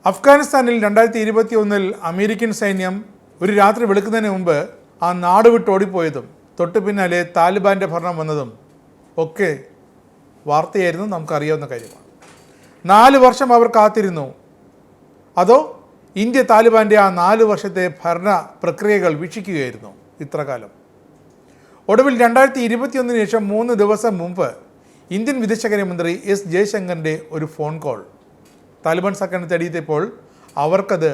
അഫ്ഗാനിസ്ഥാനിൽ 2021 അമേരിക്കൻ സൈന്യം ഒരു രാത്രി വെളുക്കുന്നതിന് മുമ്പ് ആ നാട് വിട്ട് ഓടിപ്പോയതും തൊട്ടു പിന്നാലെ താലിബാൻ്റെ ഭരണം വന്നതും ഒക്കെ വാർത്തയായിരുന്നു, നമുക്കറിയാവുന്ന കാര്യമാണ്. 4 വർഷം അവർ കാത്തിരുന്നു. അതോ ഇന്ത്യ താലിബാൻ്റെ ആ 4 വർഷത്തെ ഭരണ പ്രക്രിയകൾ വീക്ഷിക്കുകയായിരുന്നു ഇത്ര കാലം? ഒടുവിൽ 2021 ശേഷം 3 ദിവസം മുമ്പ് ഇന്ത്യൻ വിദേശകാര്യമന്ത്രി എസ് ജയശങ്കറിൻ്റെ ഒരു ഫോൺ കോൾ താലിബാൻ സർക്കാരിനെ തേടിയപ്പോൾ അവർക്കത്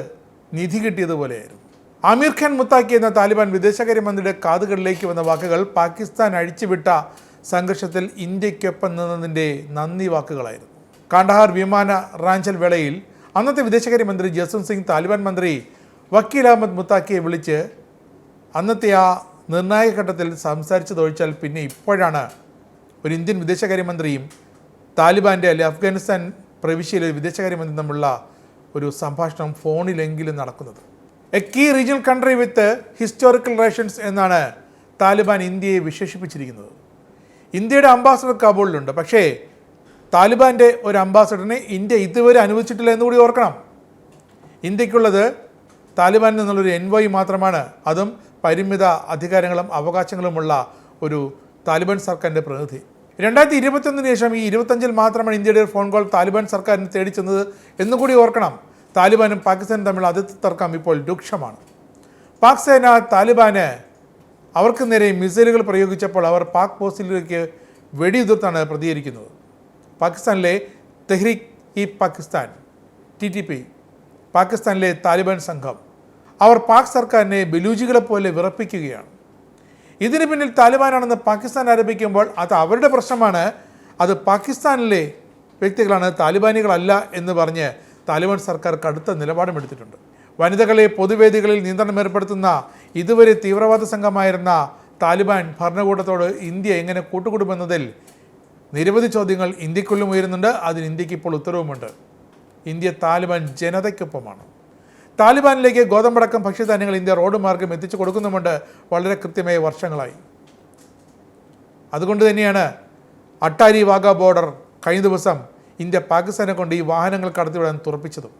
നിധി കിട്ടിയതുപോലെയായിരുന്നു. ആമീർ ഖാൻ മുത്താക്കി എന്ന താലിബാൻ വിദേശകാര്യമന്ത്രിയുടെ കാതുകളിലേക്ക് വന്ന വാക്കുകൾ പാകിസ്ഥാൻ അഴിച്ചുവിട്ട സംഘർഷത്തിൽ ഇന്ത്യക്കൊപ്പം നിന്നതിൻ്റെ നന്ദി വാക്കുകളായിരുന്നു. കാണ്ഡഹാർ വിമാന റാഞ്ചൽ വേളയിൽ അന്നത്തെ വിദേശകാര്യമന്ത്രി ജസ്വന്ത് സിംഗ് താലിബാൻ മന്ത്രി വക്കീൽ അഹമ്മദ് മുത്താക്കിയെ വിളിച്ച് അന്നത്തെ ആ നിർണായക ഘട്ടത്തിൽ സംസാരിച്ചതൊഴിച്ചാൽ പിന്നെ ഇപ്പോഴാണ് ഒരു ഇന്ത്യൻ വിദേശകാര്യമന്ത്രിയും താലിബാൻ്റെ അല്ലെ അഫ്ഗാനിസ്ഥാൻ പ്രവിശ്യയിലെ വിദേശകാര്യമന്ത്രി തമ്മിലുള്ള ഒരു സംഭാഷണം ഫോണിലെങ്കിലും നടക്കുന്നത്. A key regional country with historical relations എന്നാണ് താലിബാൻ ഇന്ത്യയെ വിശേഷിപ്പിച്ചിരിക്കുന്നത്. ഇന്ത്യയുടെ അംബാസഡർ കാബൂളിലുണ്ട്. പക്ഷേ താലിബാൻ്റെ ഒരു അംബാസഡറിനെ ഇന്ത്യ ഇതുവരെ അനുവദിച്ചിട്ടില്ല എന്നുകൂടി ഓർക്കണം. ഇന്ത്യക്കുള്ളത് താലിബാനിൽ നിന്നുള്ളൊരു എൻവൈ മാത്രമാണ്, അതും പരിമിത അധികാരങ്ങളും അവകാശങ്ങളുമുള്ള ഒരു താലിബാൻ സർക്കാരിൻ്റെ പ്രതിനിധി. 2021 ശേഷം ഈ 25 മാത്രമാണ് ഇന്ത്യയുടെ ഫോൺ കോൾ താലിബാൻ സർക്കാരിനെ തേടി ചെന്നത് എന്നുകൂടി ഓർക്കണം. താലിബാനും പാകിസ്ഥാനും തമ്മിലുള്ള അതിർത്തി തർക്കം ഇപ്പോൾ രൂക്ഷമാണ്. പാക് സേന താലിബാന് അവർക്ക് നേരെ മിസൈലുകൾ പ്രയോഗിച്ചപ്പോൾ അവർ പാക് പോസ്റ്റിലേക്ക് വെടിയുതിർത്താണ് പ്രതികരിക്കുന്നത്. പാകിസ്ഥാനിലെ തെഹ്രീക്ക് ഇ പാകിസ്ഥാൻ TTP, പാകിസ്ഥാനിലെ താലിബാൻ സംഘം, അവർ പാക് സർക്കാരിനെ ബലൂജികളെ പോലെ വിറപ്പിക്കുകയാണ്. ഇതിന് പിന്നിൽ താലിബാനാണെന്ന് പാകിസ്ഥാൻ ആരോപിക്കുമ്പോൾ അത് അവരുടെ പ്രശ്നമാണ്, അത് പാകിസ്ഥാനിലെ വ്യക്തികളാണ്, താലിബാനികളല്ല എന്ന് പറഞ്ഞ് താലിബാൻ സർക്കാർ കടുത്ത നിലപാടുമെടുത്തിട്ടുണ്ട്. വനിതകളെ പൊതുവേദികളിൽ നിയന്ത്രണം ഏർപ്പെടുത്തുന്ന ഇതുവരെ തീവ്രവാദ സംഘമായിരുന്ന താലിബാൻ ഭരണകൂടത്തോട് ഇന്ത്യ എങ്ങനെ കൂട്ടുകൂടുമെന്നതിൽ നിരവധി ചോദ്യങ്ങൾ ഇന്ത്യക്കുള്ളും ഉയരുന്നുണ്ട്. അതിന് ഇന്ത്യക്ക് ഇപ്പോൾ ഉത്തരവുമുണ്ട്. ഇന്ത്യ താലിബാൻ ജനതയ്ക്കൊപ്പമാണ്. താലിബാനിലേക്ക് ഗോതമ്പടക്കം ഭക്ഷ്യധാന്യങ്ങൾ ഇന്ത്യ റോഡ് മാർഗം എത്തിച്ചു കൊടുക്കുന്നുമുണ്ട് വളരെ കൃത്യമായ വർഷങ്ങളായി. അതുകൊണ്ട് തന്നെയാണ് അട്ടാരി വാഗ ബോർഡർ കഴിഞ്ഞ ദിവസം ഇന്ത്യ പാകിസ്ഥാനെ കൊണ്ട് ഈ വാഹനങ്ങൾ കടത്തിവിടാൻ തുറപ്പിച്ചതും.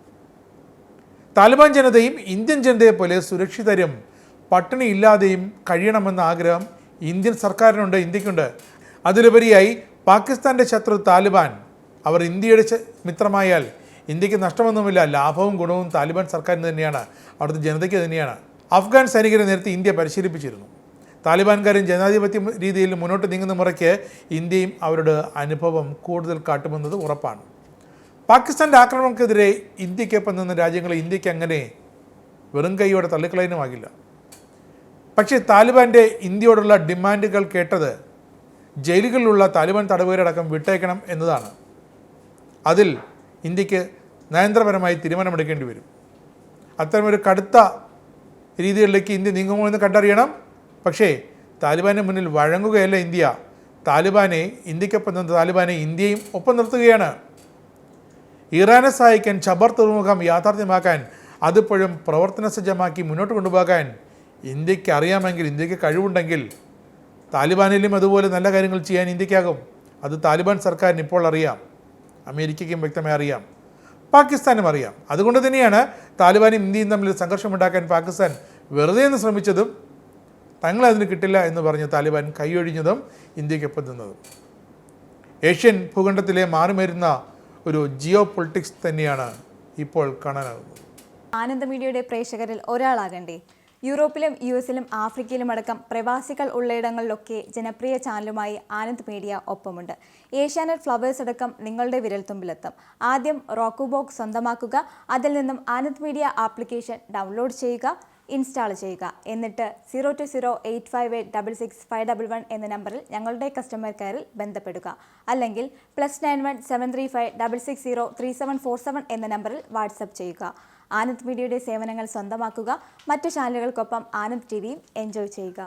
താലിബാൻ ജനതയും ഇന്ത്യൻ ജനതയെ പോലെ സുരക്ഷിതരും പട്ടിണി ഇല്ലാതെയും കഴിയണമെന്ന ആഗ്രഹം ഇന്ത്യൻ സർക്കാരിനുണ്ട്, ഇന്ത്യക്കുണ്ട്. അതിലുപരിയായി പാകിസ്ഥാൻ്റെ ശത്രു താലിബാൻ അവർ ഇന്ത്യയുടെ മിത്രമായാൽ ഇന്ത്യക്ക് നഷ്ടമൊന്നുമില്ല. ലാഭവും ഗുണവും താലിബാൻ സർക്കാരിന് തന്നെയാണ്, അവിടുത്തെ ജനതയ്ക്ക് തന്നെയാണ്. അഫ്ഗാൻ സൈനികരെ നേരത്തെ ഇന്ത്യ പരിശീലിപ്പിച്ചിരുന്നു. താലിബാൻകാരും ജനാധിപത്യ രീതിയിൽ മുന്നോട്ട് നീങ്ങുന്ന മുറയ്ക്ക് ഇന്ത്യയും അവരുടെ അനുഭവം കൂടുതൽ കാട്ടുമെന്നത് ഉറപ്പാണ്. പാകിസ്ഥാൻ്റെ ആക്രമണങ്ങൾക്കെതിരെ ഇന്ത്യക്കൊപ്പം നിന്ന രാജ്യങ്ങളെ ഇന്ത്യക്ക് അങ്ങനെ വെറും കൈയോടെ തള്ളിക്കളയാനുമാകില്ല. പക്ഷേ താലിബാൻ്റെ ഇന്ത്യയോടുള്ള ഡിമാൻഡുകൾ കേട്ടത് ജയിലുകളിലുള്ള താലിബാൻ തടവുകാരടക്കം വിട്ടേക്കണം എന്നതാണ്. അതിൽ ഇന്ത്യക്ക് നയതന്ത്രപരമായി തീരുമാനമെടുക്കേണ്ടി വരും. അത്തരമൊരു കടുത്ത രീതികളിലേക്ക് ഇന്ത്യ നീങ്ങുമോ എന്ന് കണ്ടറിയണം. പക്ഷേ താലിബാന് മുന്നിൽ വഴങ്ങുകയല്ല ഇന്ത്യ. താലിബാനെ ഇന്ത്യക്കൊപ്പം നിന്ന് താലിബാനെ ഇന്ത്യയും ഒപ്പം നിർത്തുകയാണ്. ഇറാനെ സഹായിക്കാൻ ഖബർ തുറമുഖം യാഥാർത്ഥ്യമാക്കാൻ, അതിപ്പോഴും പ്രവർത്തന സജ്ജമാക്കി മുന്നോട്ട് കൊണ്ടുപോകാൻ ഇന്ത്യക്ക് അറിയാമെങ്കിൽ, ഇന്ത്യക്ക് കഴിവുണ്ടെങ്കിൽ താലിബാനിലും അതുപോലെ നല്ല കാര്യങ്ങൾ ചെയ്യാൻ ഇന്ത്യക്കാകും. അത് താലിബാൻ സർക്കാരിന് ഇപ്പോൾ അറിയാം, അമേരിക്കയ്ക്കും വ്യക്തമായി അറിയാം, പാകിസ്ഥാനും അറിയാം. അതുകൊണ്ട് തന്നെയാണ് താലിബാനും ഇന്ത്യയും തമ്മിൽ സംഘർഷമുണ്ടാക്കാൻ പാകിസ്ഥാൻ വെറുതെ ഒന്ന് ശ്രമിച്ചതും തങ്ങളതിന് കിട്ടില്ല എന്ന് പറഞ്ഞ് താലിബാൻ കൈയൊഴിഞ്ഞതും ഇന്ത്യക്കൊപ്പം നിന്നതും. ഏഷ്യൻ ഭൂഖണ്ഡത്തിലെ മാറിമരുന്ന ഒരു ജിയോ പൊളിറ്റിക്സ് തന്നെയാണ് ഇപ്പോൾ കാണാനാകുന്നത്. ആനന്ദ മീഡിയയുടെ പ്രേക്ഷകരിൽ ഒരാളാകണ്ടേ? യൂറോപ്പിലും US-ലും ആഫ്രിക്കയിലും അടക്കം പ്രവാസികൾ ഉള്ളയിടങ്ങളിലൊക്കെ ജനപ്രിയ ചാനലുമായി ആനന്ദ് മീഡിയ ഒപ്പമുണ്ട്. ഏഷ്യാനെറ്റ് ഫ്ലവേഴ്സ് അടക്കം നിങ്ങളുടെ വിരൽത്തുമ്പിലെത്തും. ആദ്യം റോക്കു ബോക്സ് സ്വന്തമാക്കുക, അതിൽ നിന്നും ആനന്ദ് മീഡിയ ആപ്ലിക്കേഷൻ ഡൗൺലോഡ് ചെയ്യുക, ഇൻസ്റ്റാൾ ചെയ്യുക. എന്നിട്ട് 02085866511 എന്ന നമ്പറിൽ ഞങ്ങളുടെ കസ്റ്റമർ കെയറിൽ ബന്ധപ്പെടുക. അല്ലെങ്കിൽ +91 735 660 3747 എന്ന നമ്പറിൽ വാട്സപ്പ് ചെയ്യുക. ആനന്ദ് മീഡിയയുടെ സേവനങ്ങൾ സ്വന്തമാക്കുക. മറ്റു ചാനലുകൾക്കൊപ്പം ആനന്ദ് TVയും എൻജോയ് ചെയ്യുക.